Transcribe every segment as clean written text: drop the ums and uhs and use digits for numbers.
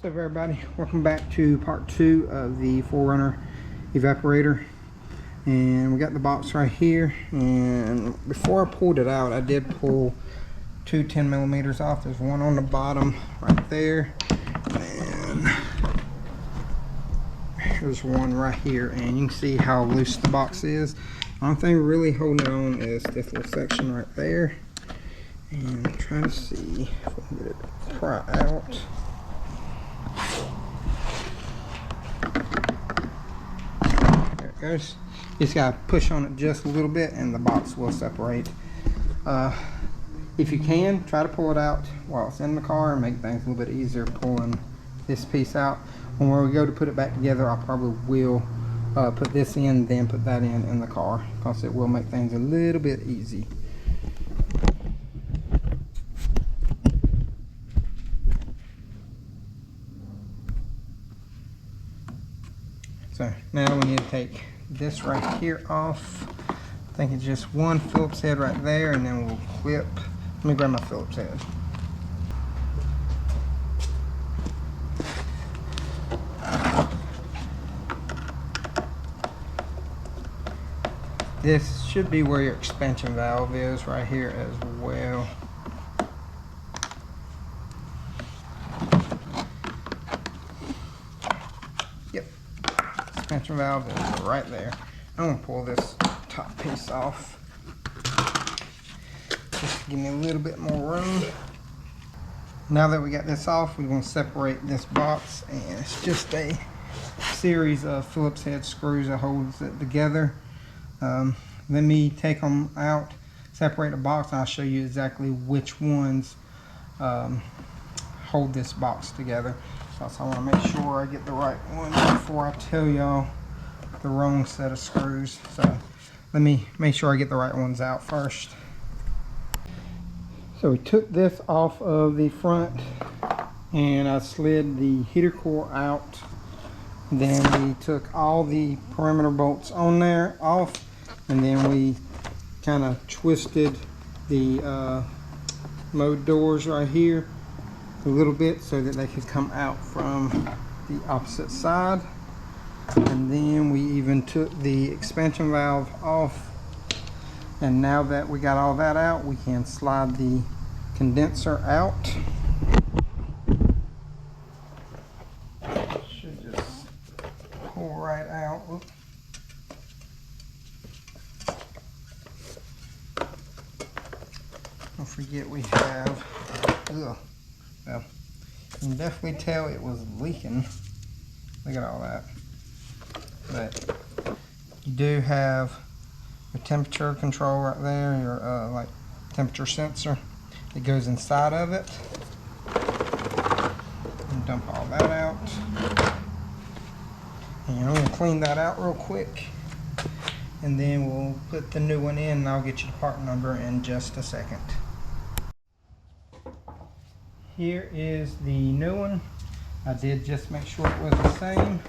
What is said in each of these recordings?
What's up, everybody? Welcome back to part 2 of the 4runner Evaporator. And we got the box right here, and before I pulled it out, I did pull two 10mm off. There's one on the bottom right there, and there's one right here, and you can see how loose the box is. The only thing really holding it on is this little section right there, and I'm trying to see if we can get it to pry out. There it goes. You just gotta push on it just a little bit and the box will separate. If you can, try to pull it out while it's in the car and make things a little bit easier pulling this piece out. When we go to put it back together, I probably will put this in, then put that in the car, because it will make things a little bit easy. So now we need to take this right here off. I think it's just one Phillips head right there, and then we'll clip. Let me grab my Phillips head. This should be where your expansion valve is, right here as well. Yep, expansion valve is right there. I'm gonna pull this top piece off, just to give me a little bit more room. Now that we got this off, we want to separate this box, and it's just a series of Phillips head screws that holds it together. Let me take them out, separate the box, and I'll show you exactly which ones hold this box together. So I want to make sure I get the right one before I tell y'all the wrong set of screws. So let me make sure I get the right ones out first. So we took this off of the front, and I slid the heater core out. Then we took all the perimeter bolts on there off, and then we kind of twisted the mode doors right here a little bit so that they could come out from the opposite side. And then we even took the expansion valve off, and now that we got all that out, we can slide the condenser out. Should just pull right out. Oops. Don't forget we have, well, you can definitely tell it was leaking. Look at all that. But you do have your temperature control right there, your like temperature sensor. It goes inside of it. And dump all that out. And I'm gonna clean that out real quick, and then we'll put the new one in, and I'll get you the part number in just a second. Here is the new one. I did just make sure it was the same.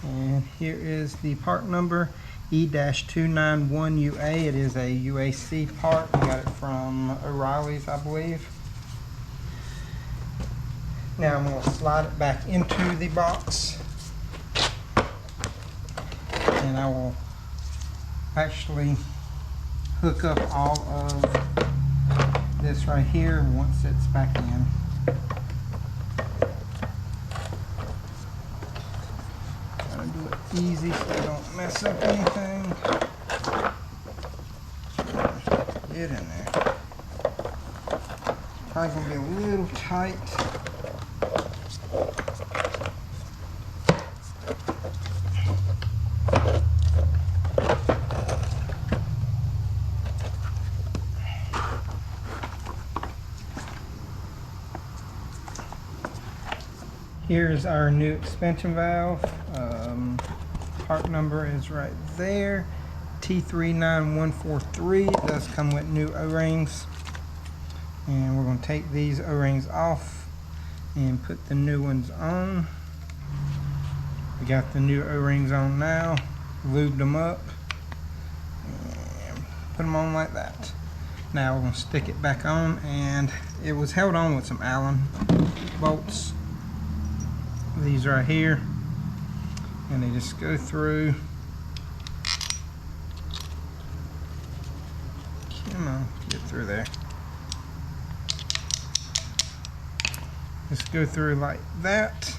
And here is the part number, E-291UA. It is a UAC part. We got it from O'Reilly's, I believe. Now I'm going to slide it back into the box, and I will actually hook up all of this right here once it's back in. Gotta do it easy so I don't mess up anything. Get in there. Probably gonna be a little tight. Here's our new expansion valve. Part number is right there, T39143. It does come with new O-rings, and we're going to take these O-rings off and put the new ones on. We got the new O-rings on now, lubed them up, and put them on like that. Now we're going to stick it back on, and it was held on with some Allen bolts. these right here, and they just go through. Come on, get through there. Just go through like that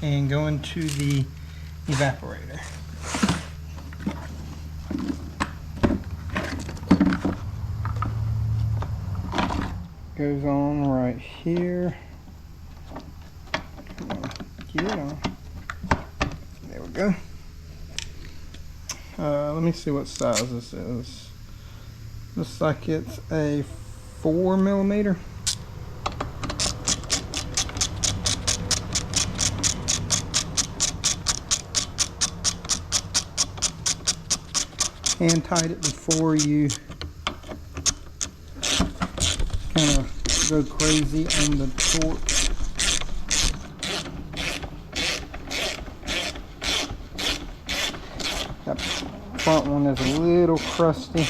and go into the evaporator. Goes on right here. Come on, get it on. There we go. Let me see what size this is. Looks like it's a 4mm. Hand tight it before you kind of go crazy on the torch. That front one is a little crusty.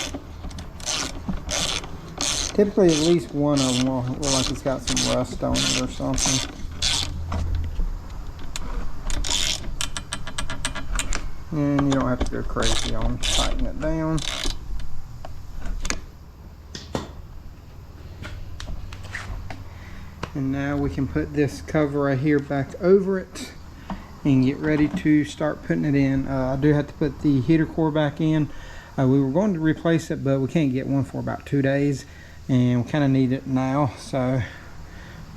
Typically at least one of them will look like it's got some rust on it or something. And you don't have to go crazy on tightening it down. And now we can put this cover right here back over it and get ready to start putting it in. I do have to put the heater core back in. We were going to replace it, but we can't get one for about 2 days, and we kind of need it now, so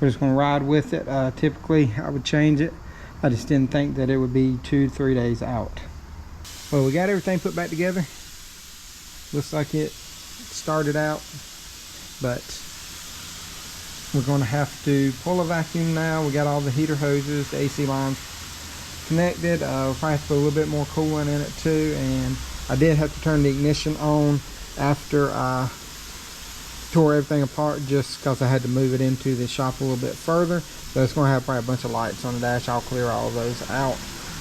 we're just going to ride with it. Typically I would change it. I just didn't think that it would be 2-3 days out. Well, we got everything put back together. Looks like it started out, but we're going to have to pull a vacuum now. We got all the heater hoses, the AC lines connected. We'll probably have to put a little bit more coolant in it too, and I did have to turn the ignition on after I tore everything apart, just because I had to move it into the shop a little bit further. So it's going to have probably a bunch of lights on the dash. I'll clear all of those out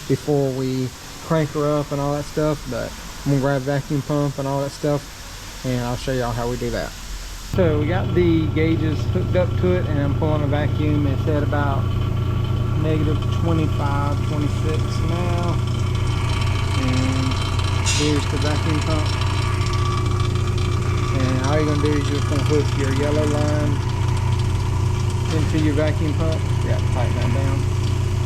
before we crank her up and all that stuff, but I'm going to grab a vacuum pump and all that stuff, and I'll show y'all how we do that. So we got the gauges hooked up to it, and I'm pulling a vacuum. It's at about -25, 26 now. And here's the vacuum pump. And all you're going to do is you're just going to hook your yellow line into your vacuum pump. You have to tighten that down.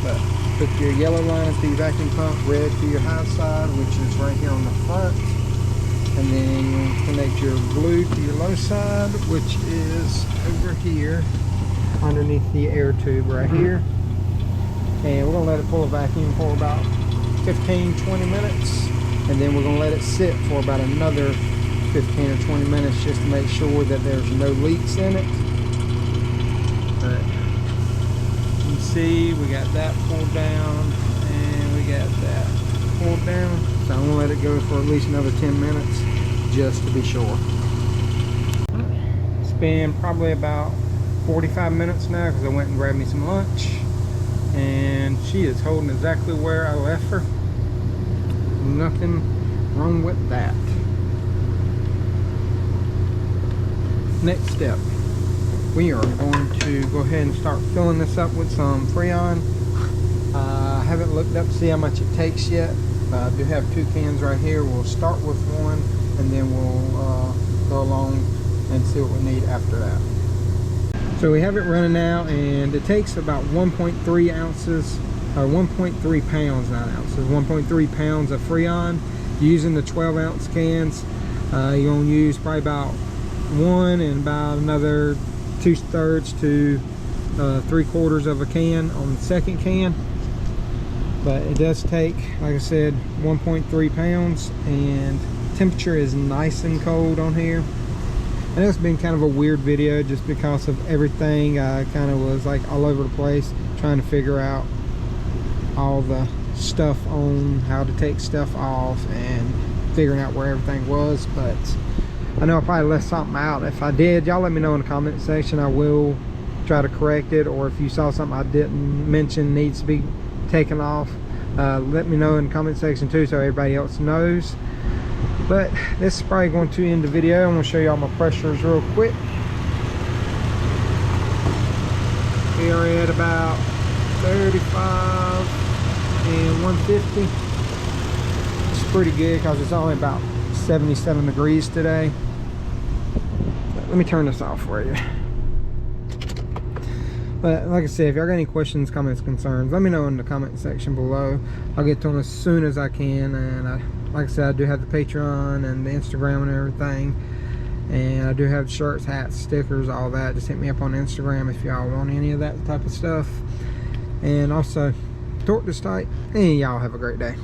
But hook your yellow line into your vacuum pump, red to your high side, which is right here on the front. And then you connect your blue to your low side, which is over here underneath the air tube right here. And we're going to let it pull a vacuum for about 15-20 minutes, and then we're going to let it sit for about another 15 or 20 minutes just to make sure that there's no leaks in it. But you can see we got that pulled down and we got that pulled down. So I'm going to let it go for at least another 10 minutes just to be sure. It's been probably about 45 minutes now because I went and grabbed me some lunch, and she is holding exactly where I left her. Nothing wrong with that. Next step, we are going to go ahead and start filling this up with some freon. I haven't looked up to see how much it takes yet. I do have 2 cans right here. We'll start with one, and then we'll go along and see what we need after that. So we have it running now, and it takes about 1.3 ounces, or 1.3 pounds, not ounces, 1.3 pounds of freon. Using the 12-ounce cans, you're going to use probably about 1 and about another 2/3 to 3/4 of a can on the second can. But it does take, like I said, 1.3 pounds, and temperature is nice and cold on here. And it's been kind of a weird video just because of everything. I kind of was like all over the place trying to figure out all the stuff on how to take stuff off and figuring out where everything was. But I know I probably left something out. If I did, y'all let me know in the comment section. I will try to correct it, or if you saw something I didn't mention needs to be taken off, let me know in the comment section too, so everybody else knows. But this is probably going to end the video. I'm going to show you all my pressures real quick. We are at about 35, and 150. It's pretty good because it's only about 77 degrees today. Let me turn this off for you. But like I said, if y'all got any questions, comments, concerns, let me know in the comment section below. I'll get to them as soon as I can. And like I said, I do have the Patreon and the Instagram and everything. And I do have shirts, hats, stickers, all that. Just hit me up on Instagram if y'all want any of that type of stuff. And also, torque this tight, and y'all have a great day.